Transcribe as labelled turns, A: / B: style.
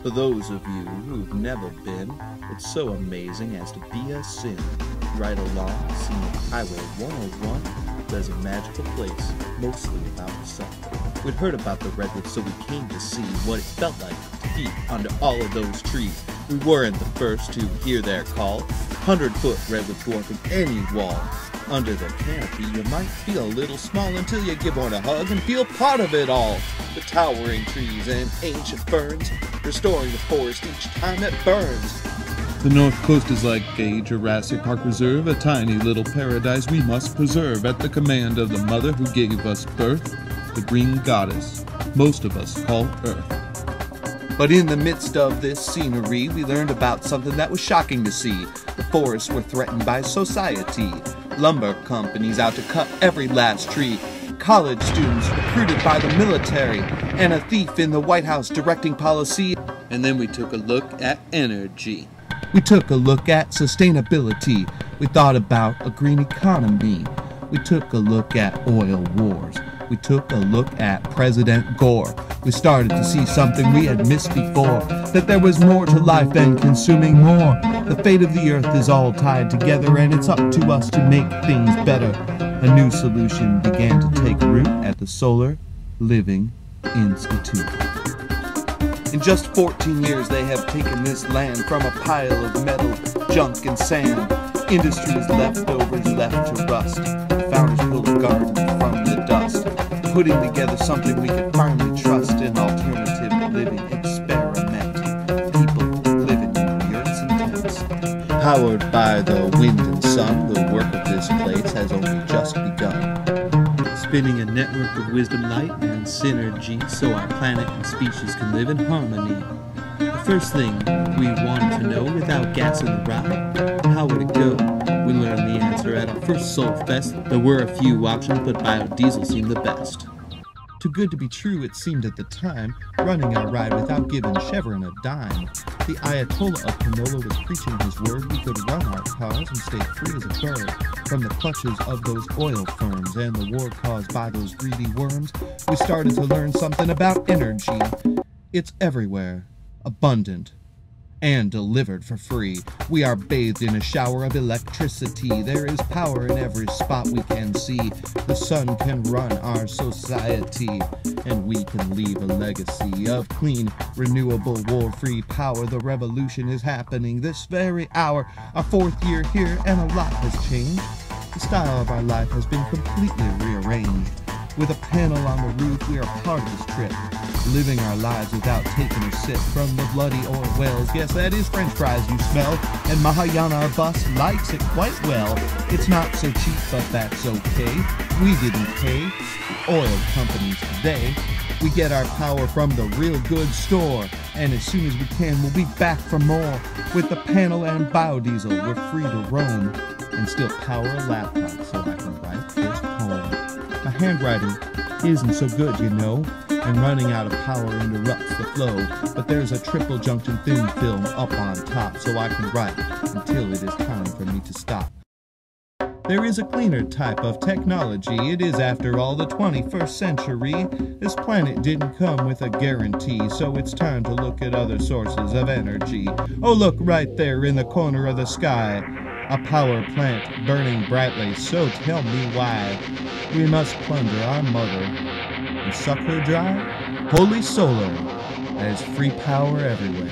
A: For those of you who've never been, it's so amazing as to be a sin. Right along scenic Highway 101, there's a magical place, mostly without the sun. We'd heard about the redwoods, so we came to see what it felt like to be under all of those trees. We weren't the first to hear their call. 100-foot redwoods dwarfing any wall. Under the canopy, you might feel a little small until you give one a hug and feel part of it all. The towering trees and ancient ferns, restoring the forest each time it burns.
B: The North Coast is like a Jurassic Park reserve, a tiny little paradise we must preserve at the command of the mother who gave us birth, the green goddess most of us call Earth.
A: But in the midst of this scenery, we learned about something that was shocking to see. The forests were threatened by society. Lumber companies out to cut every last tree. College students recruited by the military. And a thief in the White House directing policy.
B: And then we took a look at energy.
A: We took a look at sustainability. We thought about a green economy. We took a look at oil wars. We took a look at President Gore. We started to see something we had missed before, that there was more to life than consuming more. The fate of the earth is all tied together, and it's up to us to make things better. A new solution began to take root at the Solar Living Institute. In just 14 years, they have taken this land from a pile of metal, junk, and sand. Industries leftovers left to rust. Founders full of gardens from the dust. Putting together something we can finally trust, an alternative living experiment. People living in yurts and tents. Powered by the wind and sun, the work of this place has only just begun.
B: Spinning a network of wisdom, light, and synergy so our planet and species can live in harmony. The first thing we wanted to know, without gas in the ride, how would it go? We learned the answer at our first SolFest. There were a few options, but biodiesel seemed the best.
A: Too good to be true, it seemed at the time, running our ride without giving Chevron a dime. The Ayatollah of canola was preaching his word. We could run our cars and stay free as a bird from the clutches of those oil firms and the war caused by those greedy worms. We started to learn something about energy. It's everywhere, abundant, and delivered for free. We are bathed in a shower of electricity. There is power in every spot we can see. The sun can run our society, and we can leave a legacy of clean, renewable, war-free power. The revolution is happening this very hour. Our 4th year here, and a lot has changed. The style of our life has been completely rearranged. With a panel on the roof, we are part of this trip, living our lives without taking a sip from the bloody oil wells. Yes, that is French fries you smell, and Mahayana, our bus, likes it quite well. It's not so cheap, but that's okay. We didn't pay the oil companies today. We get our power from the real good store, and as soon as we can, we'll be back for more. With the panel and biodiesel, we're free to roam, and still power a laptop so I can write this poem. My handwriting isn't so good, you know, and running out of power interrupts the flow, but there's a triple junction thin film up on top so I can write until it is time for me to stop. There is a cleaner type of technology. It is, after all, the 21st century. This planet didn't come with a guarantee, so it's time to look at other sources of energy. Oh, look right there in the corner of the sky. A power plant burning brightly, so tell me why we must plunder our mother and suck her dry? Holy solar, there's free power everywhere.